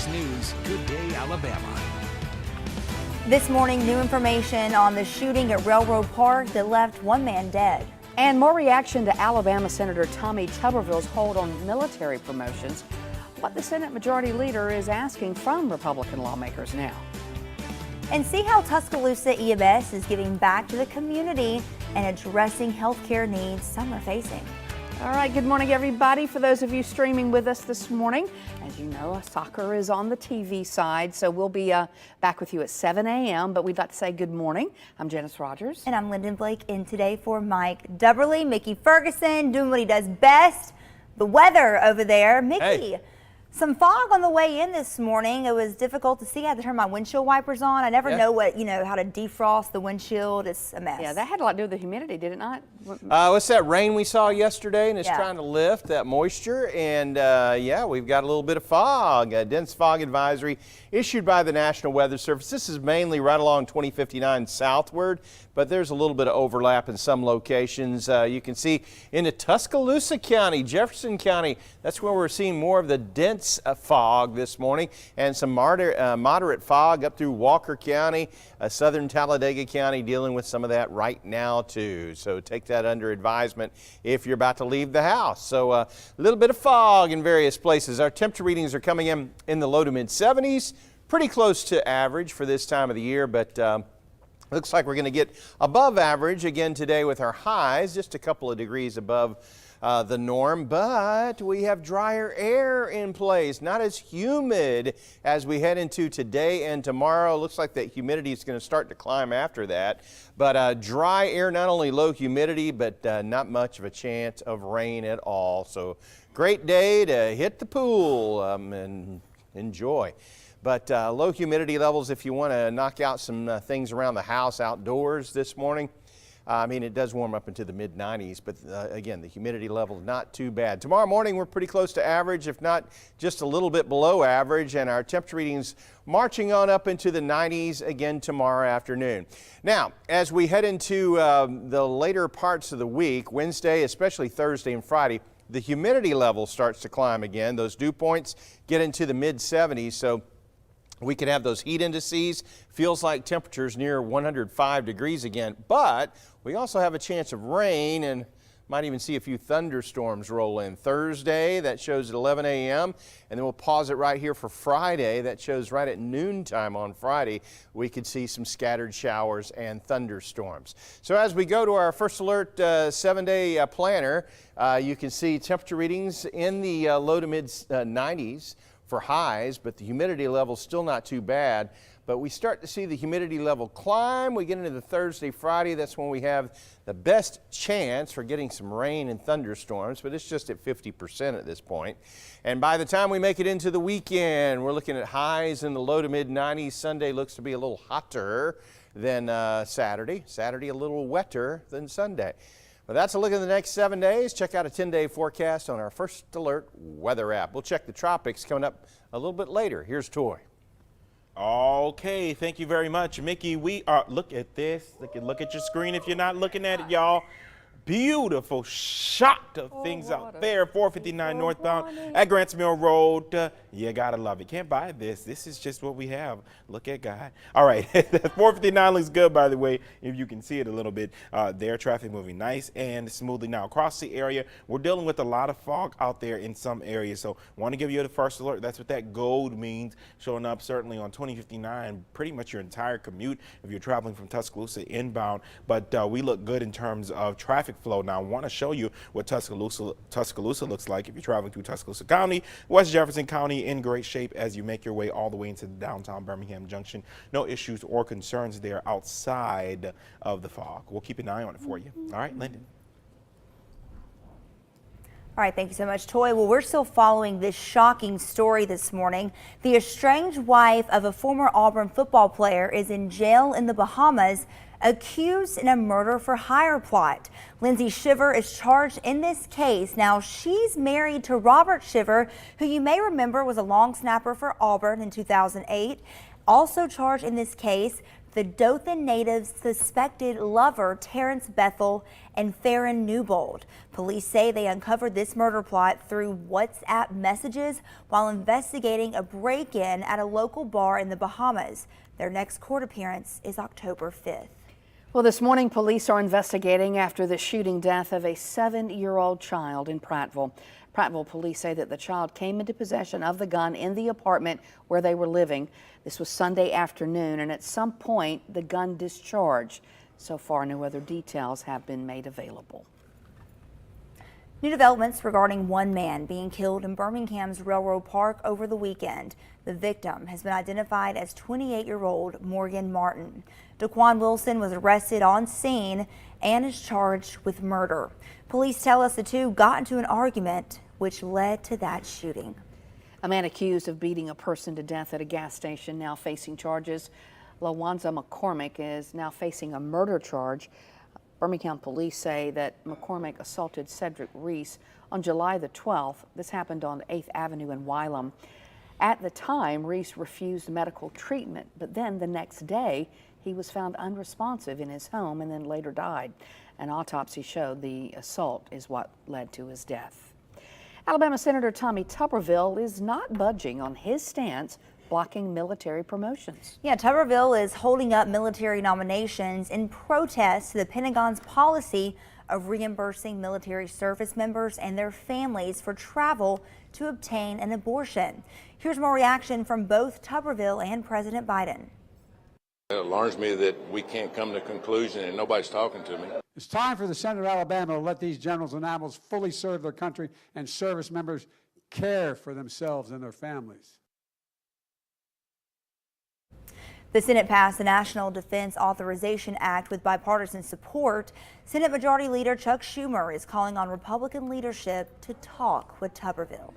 6 News, Good Day Alabama. This morning, new information on the shooting at Railroad Park that left one man dead. And more reaction to Alabama Senator Tommy Tuberville's hold on military promotions. What the Senate Majority Leader is asking from Republican lawmakers now. And see how Tuscaloosa EMS is giving back to the community and addressing healthcare needs some are facing. All right, good morning, everybody. For those of you streaming with us this morning, as you know, soccer is on the TV side, so we'll be back with you at 7 a.m., but we'd like to say good morning. I'm Janice Rogers. And I'm Lyndon Blake, in today for Mike Dubberly, Mickey Ferguson, doing what he does best, the weather over there. Mickey, hey. Some fog on the way in this morning. It was difficult to see. I had to turn my windshield wipers on. I never know how to defrost the windshield. It's a mess. Yeah, that had a lot to do with the humidity, did it not? What's that rain we saw yesterday, and it's trying to lift that moisture, and we've got a little bit of fog, a dense fog advisory issued by the National Weather Service. This is mainly right along 2059 southward, but there's a little bit of overlap in some locations. You can see into Tuscaloosa County, Jefferson County, that's where we're seeing more of the dense fog this morning, and some moderate fog up through Walker County, southern Talladega County, dealing with some of that right now too. So take that under advisement if you're about to leave the house. So a little bit of fog in various places. Our temperature readings are coming in the low to mid 70s, pretty close to average for this time of the year, but looks like we're going to get above average again today with our highs, just a couple of degrees above the norm, but we have drier air in place, not as humid as we head into today and tomorrow. Looks like that humidity is going to start to climb after that, but dry air, not only low humidity, but not much of a chance of rain at all. So great day to hit the pool and enjoy. But low humidity levels, if you want to knock out some things around the house outdoors this morning, I mean, it does warm up into the mid 90s, but again, the humidity level not too bad. Tomorrow morning, we're pretty close to average, if not just a little bit below average, and our temperature readings marching on up into the 90s again tomorrow afternoon. Now, as we head into the later parts of the week, Wednesday, especially Thursday and Friday, the humidity level starts to climb again. Those dew points get into the mid 70s, so we could have those heat indices, feels like temperatures near 105 degrees again, but we also have a chance of rain and might even see a few thunderstorms roll in. Thursday, that shows at 11 a.m., and then we'll pause it right here for Friday. That shows right at noontime on Friday, we could see some scattered showers and thunderstorms. So as we go to our first alert 7-day planner, you can see temperature readings in the low to mid 90s. For highs, but the humidity level still not too bad. But we start to see the humidity level climb. We get into the Thursday, Friday. That's when we have the best chance for getting some rain and thunderstorms, but it's just at 50% at this point. And by the time we make it into the weekend, we're looking at highs in the low to mid 90s. Sunday looks to be a little hotter than Saturday. Saturday a little wetter than Sunday. Well, that's a look at the next 7 days. Check out a 10-day forecast on our First Alert weather app. We'll check the tropics coming up a little bit later. Here's Toy. Okay, thank you very much, Mickey. We are, look at this. Look at your screen if you're not looking at it, y'all. Beautiful shot of things out there. 459 northbound at Grants Mill Road. You gotta love it. Can't buy this. This is just what we have. Look at God. All right, 459 looks good, by the way, if you can see it a little bit. There, traffic moving nice and smoothly now across the area. We're dealing with a lot of fog out there in some areas, so want to give you the first alert. That's what that gold means, showing up certainly on 2059, pretty much your entire commute if you're traveling from Tuscaloosa inbound. But we look good in terms of traffic flow. Now, I want to show you what Tuscaloosa looks like if you're traveling through Tuscaloosa County. West Jefferson County in great shape as you make your way all the way into downtown Birmingham Junction. No issues or concerns there outside of the fog. We'll keep an eye on it for you. All right, Lyndon. All right, thank you so much, Toy. Well, we're still following this shocking story this morning. The estranged wife of a former Auburn football player is in jail in the Bahamas, accused in a murder for hire plot. Lindsay Shiver is charged in this case. Now, she's married to Robert Shiver, who you may remember was a long snapper for Auburn in 2008. Also charged in this case, The Dothan native's suspected lover, Terrence Bethel and Farron Newbold. Police say they uncovered this murder plot through WhatsApp messages while investigating a break-in at a local bar in the Bahamas. Their next court appearance is October 5th. Well, this morning, police are investigating after the shooting death of a 7-year-old child in Prattville. Prattville police say that the child came into possession of the gun in the apartment where they were living. This was Sunday afternoon, and at some point, the gun discharged. So far, no other details have been made available. New developments regarding one man being killed in Birmingham's Railroad Park over the weekend. The victim has been identified as 28-year-old Morgan Martin. Daquan Wilson was arrested on scene and is charged with murder. Police tell us the two got into an argument which led to that shooting. A man accused of beating a person to death at a gas station now facing charges. Lawanza McCormick is now facing a murder charge. Birmingham police say that McCormick assaulted Cedric Reese on July the 12th. This happened on 8th Avenue in Wylam. At the time, Reese refused medical treatment, but then the next day, he was found unresponsive in his home and then later died. An autopsy showed the assault is what led to his death. Alabama Senator Tommy Tuberville is not budging on his stance blocking military promotions. Yeah, Tuberville is holding up military nominations in protest to the Pentagon's policy of reimbursing military service members and their families for travel to obtain an abortion. Here's more reaction from both Tuberville and President Biden. It alarms me that we can't come to a conclusion and nobody's talking to me. It's time for the Senate of Alabama to let these generals and admirals fully serve their country and service members care for themselves and their families. The Senate passed the National Defense Authorization Act with bipartisan support. Senate Majority Leader Chuck Schumer is calling on Republican leadership to talk with Tuberville.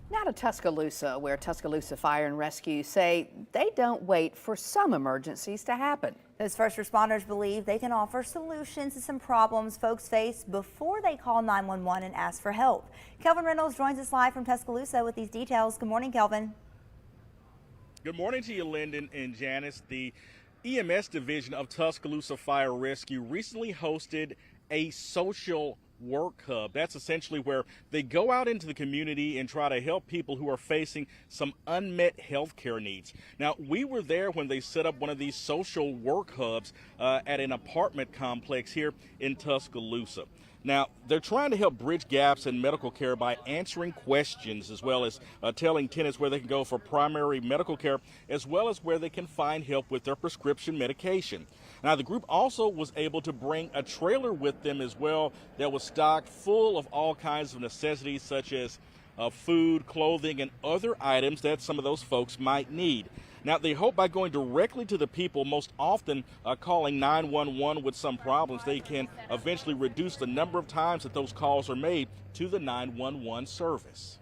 Now to Tuscaloosa, where Tuscaloosa Fire and Rescue say they don't wait for some emergencies to happen. Those first responders believe they can offer solutions to some problems folks face before they call 911 and ask for help. Kelvin Reynolds joins us live from Tuscaloosa with these details. Good morning, Kelvin. Good morning to you, Lyndon and Janice. The EMS division of Tuscaloosa Fire Rescue recently hosted a social work hub. That's essentially where they go out into the community and try to help people who are facing some unmet health care needs. Now, we were there when they set up one of these social work hubs at an apartment complex here in Tuscaloosa. Now, they're trying to help bridge gaps in medical care by answering questions as well as telling tenants where they can go for primary medical care as well as where they can find help with their prescription medication. Now, the group also was able to bring a trailer with them as well that was stocked full of all kinds of necessities such as food, clothing, and other items that some of those folks might need. Now, they hope by going directly to the people, most often calling 911 with some problems, they can eventually reduce the number of times that those calls are made to the 911 service.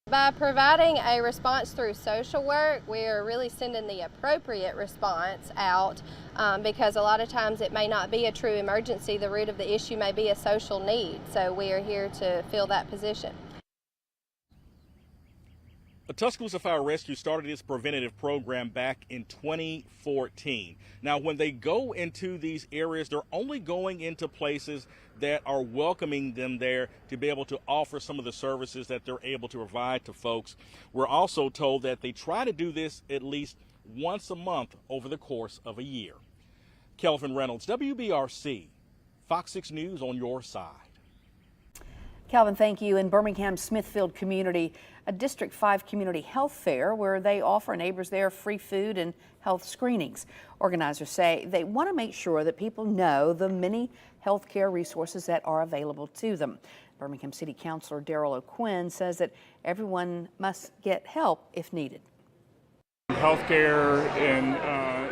By providing a response through social work, we are really sending the appropriate response out because a lot of times it may not be a true emergency. The root of the issue may be a social need, so we are here to fill that position. The Tuscaloosa Fire Rescue started its preventative program back in 2014. Now, when they go into these areas, they're only going into places that are welcoming them there to be able to offer some of the services that they're able to provide to folks. We're also told that they try to do this at least once a month over the course of a year. Kelvin Reynolds, WBRC, Fox 6 News on your side. Calvin, thank you. In Birmingham Smithfield community, a District 5 community health fair where they offer neighbors there free food and health screenings. Organizers say they want to make sure that people know the many health care resources that are available to them. Birmingham City Councilor Darrell O'Quinn says that everyone must get help if needed. Healthcare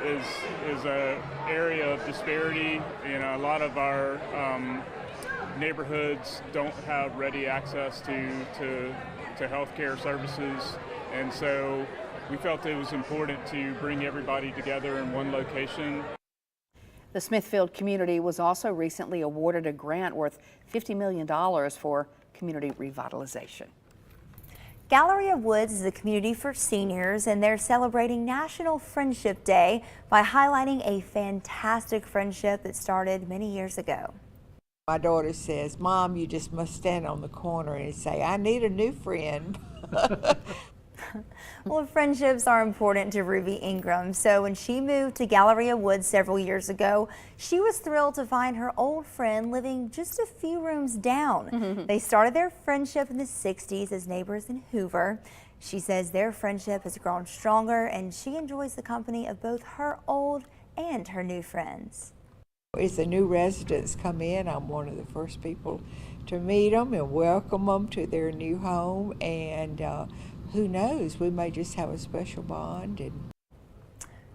is an area of disparity. You know, a lot of our neighborhoods don't have ready access to healthcare services, and so we felt it was important to bring everybody together in one location. The Smithfield community was also recently awarded a grant worth $50 million for community revitalization. Galleria Woods is a community for seniors, and they're celebrating National Friendship Day by highlighting a fantastic friendship that started many years ago. My daughter says, "Mom, you just must stand on the corner and say, I need a new friend." Well, friendships are important to Ruby Ingram, so when she moved to Galleria Woods several years ago, she was thrilled to find her old friend living just a few rooms down. They started their friendship in the 60s as neighbors in Hoover. She says their friendship has grown stronger, and she enjoys the company of both her old and her new friends. As the new residents come in, I'm one of the first people to meet them and welcome them to their new home, and who knows, we may just have a special bond. And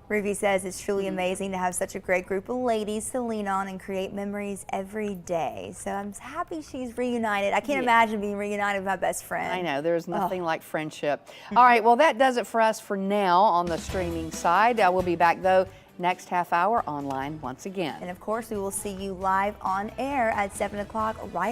Ruby says it's truly amazing to have such a great group of ladies to lean on and create memories every day. So I'm happy she's reunited. I can't imagine being reunited with my best friend. I know, there's nothing like friendship. All right, well, that does it for us for now on the streaming side. We'll be back, though, next half hour online once again. And of course, we will see you live on air at 7 o'clock right